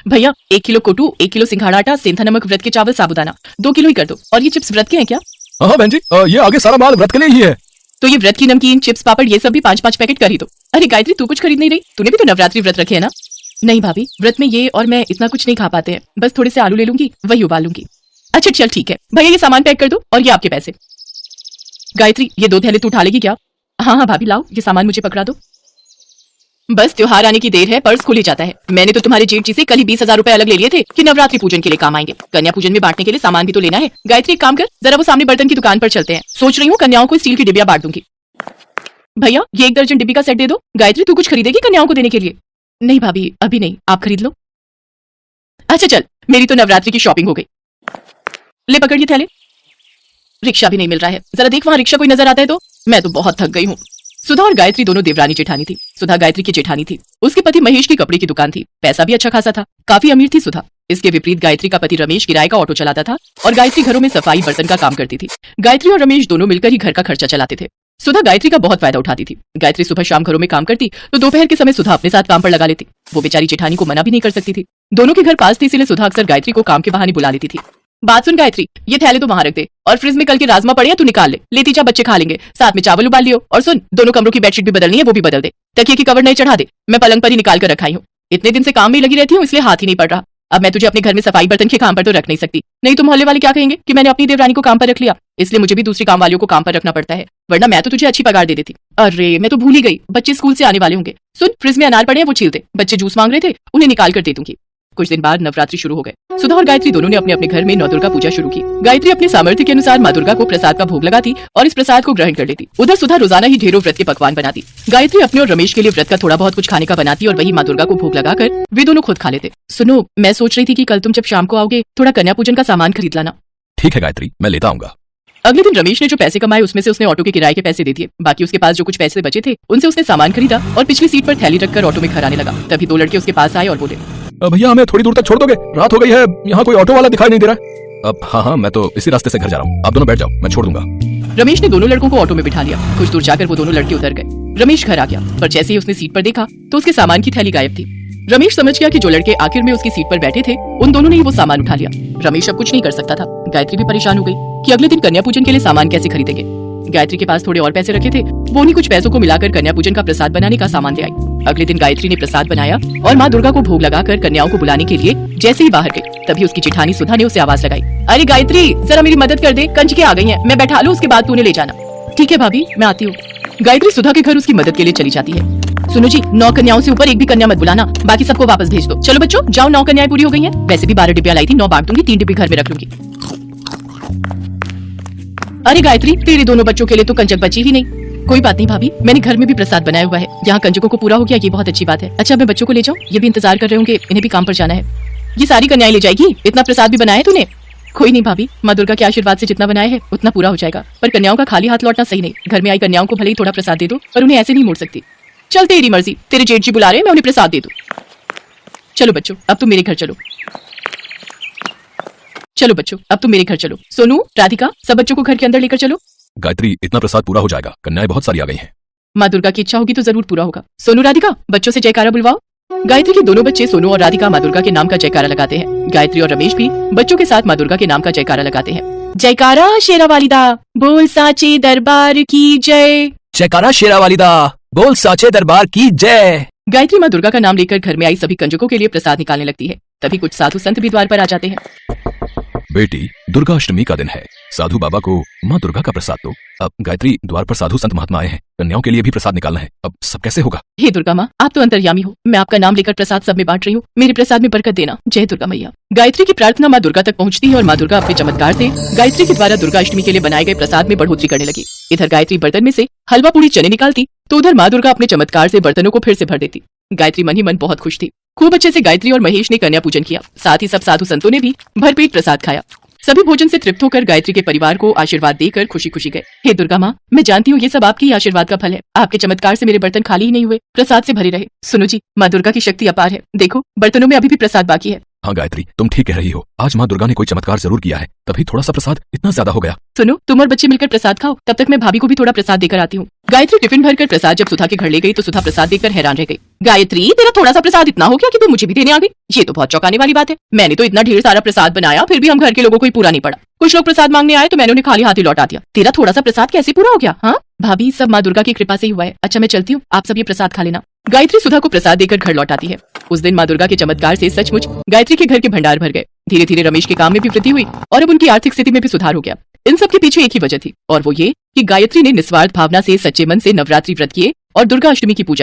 भैया 1 kilo कोटू, 1 kilo सिंघाड़ा आटा, सेंधा नमक, व्रत के चावल, साबुदाना 2 किलो ही कर दो। और ये चिप्स व्रत के हैं क्या? हाँ बहन जी, ये आगे सारा माल व्रत के लिए ही है। तो ये व्रत की नमकीन, चिप्स, पापड़ ये सब भी 5-5 पैकेट कर ही दो। अरे गायत्री, तू कुछ खरीद नहीं रही? तूने भी तो नवरात्रि व्रत रखे है ना? नहीं भाभी, व्रत में ये और मैं इतना कुछ नहीं खा पाते हैं, बस थोड़े से आलू ले लूंगी, वही उबाल लूंगी। अच्छा चल ठीक है भैया, ये सामान पैक कर दो और ये आपके पैसे। गायत्री, ये 2 थैले तू उठा लेगी क्या? हाँ भाभी लाओ, ये सामान मुझे पकड़ा दो। बस त्योहार आने की देर है, पर्स खुल ही जाता है। मैंने तो तुम्हारे जेठ जी से कल ही 20,000 रुपए अलग ले लिए थे कि नवरात्रि पूजन के लिए काम आएंगे। कन्या पूजन में बांटने के लिए सामान भी तो लेना है। गायत्री एक काम कर, जरा वो सामने बर्तन की दुकान पर चलते हैं। सोच रही हूँ कन्याओं को स्टील की डिबिया बांट दूंगी। भैया ये 1 दर्जन डिब्बी का सेट दे दो। गायत्री तू कुछ खरीदेगी कन्याओं को देने के लिए? नहीं भाभी अभी नहीं, आप खरीद लो। अच्छा चल, मेरी तो नवरात्रि की शॉपिंग हो गई। ले पकड़ ये थैले। रिक्शा भी नहीं मिल रहा है, जरा देख वहां रिक्शा कोई नजर आता है तो। मैं तो बहुत थक गई हूँ। सुधा और गायत्री दोनों देवरानी जेठानी थी। सुधा गायत्री की जेठानी थी। उसके पति महेश की कपड़े की दुकान थी, पैसा भी अच्छा खासा था, काफी अमीर थी सुधा। इसके विपरीत गायत्री का पति रमेश किराए का ऑटो चलाता था और गायत्री घरों में सफाई बर्तन का काम करती थी। गायत्री और रमेश दोनों मिलकर ही घर का खर्चा चलाते थे। सुधा गायत्री का बहुत फायदा उठाती थी। गायत्री सुबह शाम घरों में काम करती तो दोपहर के समय सुधा अपने साथ काम पर लगा लेती। वो बेचारी जेठानी को मना भी नहीं कर सकती थी। दोनों के घर पास थे, इसलिए सुधा अक्सर गायत्री को काम के बहाने बुला लेती थी। बात सुन गायत्री, ये थैले तो वहां रख दे और फ्रिज में कल के राजमा पड़े हैं तू निकाल ले। लेती जा, बच्चे खा लेंगे। साथ में चावल उबाल लियो। और सुन, दोनों कमरों की बेडशीट भी बदलनी है, वो भी बदल दे। तकिए की कवर नहीं चढ़ा दे, मैं पलंग पर ही निकाल कर रखाई हूँ। इतने दिन से काम में ही लगी रहती हूँ, इसलिए हाथ ही नहीं पड़ रहा। अब मैं तुझे अपने घर में सफाई बर्तन के काम पर तो रख नहीं सकती, नहीं तो मोहल्ले वाले क्या कहेंगे कि मैंने अपनी देवरानी को काम पर रख लिया। इसलिए मुझे भी दूसरी काम वालियों को काम पर रखना पड़ता है, वरना मैं तो तुझे अच्छी पगार दे देती। अरे मैं तो भूल ही गई, बच्चे स्कूल से आने वाले होंगे। सुन, फ्रिज में अनार पड़े हैं, वो छील दे। बच्चे जूस मांग रहे थे, उन्हें निकाल कर दे दूंगी। कुछ दिन बाद नवरात्रि शुरू हो गए। सुधा और गायत्री दोनों ने अपने अपने घर में नौ दुर्गा पूजा शुरू की। गायत्री अपने सामर्थ्य के अनुसार माँ दुर्गा को प्रसाद का भोग लगाती और इस प्रसाद को ग्रहण कर लेती। उधर सुधा रोजाना ही ढेरों व्रत के पकवान बनाती। गायत्री अपने और रमेश के लिए व्रत का थोड़ा बहुत कुछ खाने का बनाती और वही माँ दुर्गा को भोग लगाकर वे दोनों खुद खा लेते। सुनो, मैं सोच रही थी कि कल तुम जब शाम को आओगे थोड़ा कन्या पूजन का सामान खरीद लाना। ठीक है गायत्री, मैं लेता आऊंगा। अगले दिन रमेश ने जो पैसे कमाए उसमें से उसने ऑटो के किराए के पैसे दे दिए। बाकी उसके पास जो कुछ पैसे बचे थे उनसे उसने सामान खरीदा और पिछली सीट पर थैली रखकर ऑटो में घर आने लगा। तभी 2 लड़के उसके पास आए और बोले, भैया हमें थोड़ी दूर तक छोड़ दोगे? रात हो गई है, यहाँ कोई ऑटो वाला दिखाई नहीं दे रहा है। अब हाँ, मैं तो इसी रास्ते से घर जा रहा हूँ, आप दोनों बैठ जाओ, मैं छोड़ दूंगा। रमेश ने दोनों लड़कों को ऑटो में बिठा लिया। कुछ दूर जाकर वो दोनों लड़के उतर गए। रमेश घर आ गया, पर जैसे ही उसने सीट पर देखा तो उसके सामान की थैली गायब थी। रमेश समझ गया कि जो लड़के आखिर में उसकी सीट पर बैठे थे उन दोनों ने ही वो सामान उठा लिया। रमेश अब कुछ नहीं कर सकता था। गायत्री भी परेशान हो गई कि अगले दिन कन्या पूजन के लिए सामान कैसे खरीदेंगे। गायत्री के पास थोड़े और पैसे रखे थे, वो उन्हीं कुछ पैसों को मिलाकर कन्या पूजन का प्रसाद बनाने का सामान ले आई। अगले दिन गायत्री ने प्रसाद बनाया और माँ दुर्गा को भोग लगाकर कन्याओं को बुलाने के लिए जैसे ही बाहर गई तभी उसकी जेठानी सुधा ने उसे आवाज लगाई, अरे गायत्री जरा मेरी मदद कर दे, कंजके आ गई हैं, मैं बैठा लूं, उसके बाद तू उन्हें ले जाना। ठीक है भाभी, मैं आती हूँ। गायत्री सुधा के घर उसकी मदद के लिए चली जाती है। सुनो जी, 9 कन्याओं से ऊपर एक भी कन्या मत बुलाना, बाकी सबको वापस भेज दो। चलो बच्चों जाओ, 9 कन्याएं पूरी हो गई हैं। वैसे भी 12 डिब्बियां लाई थी, 9 बांट दूंगी, 3 डिब्बी घर में रख लूंगी। अरे गायत्री, तेरे दोनों बच्चों के लिए तो कंजक बची ही नहीं। कोई बात नहीं भाभी, मैंने घर में भी प्रसाद बनाया हुआ है, यहाँ कंजकों को पूरा हो गया, ये बहुत अच्छी बात है। अच्छा मैं बच्चों को ले जाऊँ? ये भी इंतजार कर रहे होंगे, इन्हें भी काम पर जाना है। ये सारी कन्याएं ले जाएगी? इतना प्रसाद भी बनाया तूने? कोई नहीं भाभी, माँ दुर्गा के आशीर्वाद से जितना बनाया है उतना पूरा हो जाएगा। पर कन्याओं का खाली हाथ लौटना सही नहीं। घर में आई कन्याओं को भले ही थोड़ा प्रसाद दे दो, पर उन्हें ऐसे नहीं मोड़ सकती। चल तेरी मर्जी, तेरे जेठ जी बुला रहे हैं, मैं उन्हें प्रसाद दे दूं। चलो बच्चों, अब तुम मेरे घर चलो। चलो बच्चों, अब तुम मेरे घर चलो। सोनू, राधिका, सब बच्चों को घर के अंदर लेकर चलो। गायत्री, इतना प्रसाद पूरा हो जाएगा, कन्याएं बहुत सारी आ गई हैं। माँ दुर्गा की इच्छा होगी तो जरूर पूरा होगा। सोनू, राधिका, बच्चों से जयकारा बुलवाओ। गायत्री के दोनों बच्चे सोनू और राधिका माँ दुर्गा के नाम का जयकारा लगाते हैं। गायत्री और रमेश भी बच्चों के साथ माँ दुर्गा के नाम का जयकारा लगाते हैं। जयकारा शेरा वालिदा, बोल साचे दरबार की जय। जयकारा शेरा वालिदा, बोल साचे दरबार की जय। गायत्री माँ दुर्गा का नाम लेकर घर में आई सभी कंजकों के लिए प्रसाद निकालने लगती है। तभी कुछ साधु संत भी द्वार पर आ जाते हैं। बेटी, दुर्गा अष्टमी का दिन है, साधु बाबा को माँ दुर्गा का प्रसाद दो। अब गायत्री, द्वार पर साधु संत महात्मा आए हैं, कन्याओं के लिए भी प्रसाद निकालना है, अब सब कैसे होगा? हे दुर्गा माँ, आप तो अंतर्यामी हो, मैं आपका नाम लेकर प्रसाद सब में बांट रही हूँ, मेरे प्रसाद में बरकत देना। जय दुर्गा मैया। गायत्री की प्रार्थना माँ दुर्गा तक पहुँचती है और माँ दुर्गा अपने चमत्कार से गायत्री के द्वारा दुर्गा अष्टमी के लिए बनाए गए प्रसाद में बढ़ोतरी करने लगी। इधर गायत्री बर्तन में से हलवा पूरी चने निकालती तो उधर माँ दुर्गा अपने चमत्कार से बर्तनों को फिर से भर देती। गायत्री मन ही मन बहुत खुश थी। खूब अच्छे से गायत्री और महेश ने कन्या पूजन किया, साथ ही सब साधु संतों ने भी भरपेट प्रसाद खाया। सभी भोजन से तृप्त होकर गायत्री के परिवार को आशीर्वाद देकर खुशी खुशी गए। हे दुर्गा माँ, मैं जानती हूँ ये सब आपके ही आशीर्वाद का फल है। आपके चमत्कार से मेरे बर्तन खाली ही नहीं हुए, प्रसाद से भरे रहे। सुनो जी, माँ दुर्गा की शक्ति अपार है, देखो बर्तनों में अभी भी प्रसाद बाकी है। हाँ गायत्री, तुम ठीक कह रही हो, आज माँ दुर्गा ने कोई चमत्कार जरूर किया है, तभी थोड़ा सा प्रसाद इतना ज्यादा हो गया। सुनो, तुम और बच्चे मिलकर प्रसाद खाओ, तब तक मैं भाभी को भी थोड़ा प्रसाद देकर आती हूँ। गायत्री टिफिन भरकर प्रसाद जब सुधा के घर ले गई तो सुधा प्रसाद देखकर हैरान रह गई। गायत्री, तेरा थोड़ा सा प्रसाद इतना हो गया कि तू मुझे भी देने आ गई? ये तो बहुत चौंकाने वाली बात है। मैंने तो इतना ढेर सारा प्रसाद बनाया, फिर भी हम घर के लोगों को ही पूरा नहीं पड़ा। कुछ लोग प्रसाद मांगने आए तो मैंने उन्हें खाली हाथी लौटा दिया। तेरा थोड़ा सा प्रसाद कैसे पूरा हो गया? हाँ भाभी, सब माँ दुर्गा की कृपा से ही हुआ है। अच्छा मैं चलती हूँ, आप सब ये प्रसाद खा लेना। गायत्री सुधा को प्रसाद देकर घर लौटाती है। उस दिन माँ दुर्गा के चमत्कार से सचमुच गायत्री के घर के भंडार भर गए। धीरे धीरे रमेश के काम में भी वृद्धि हुई और अब उनकी आर्थिक स्थिति में भी सुधार हो गया। इन सब के पीछे एक ही वजह थी और वो ये कि गायत्री ने निस्वार्थ भावना से सच्चे मन से नवरात्रि व्रत किए और दुर्गा अष्टमी की पूजा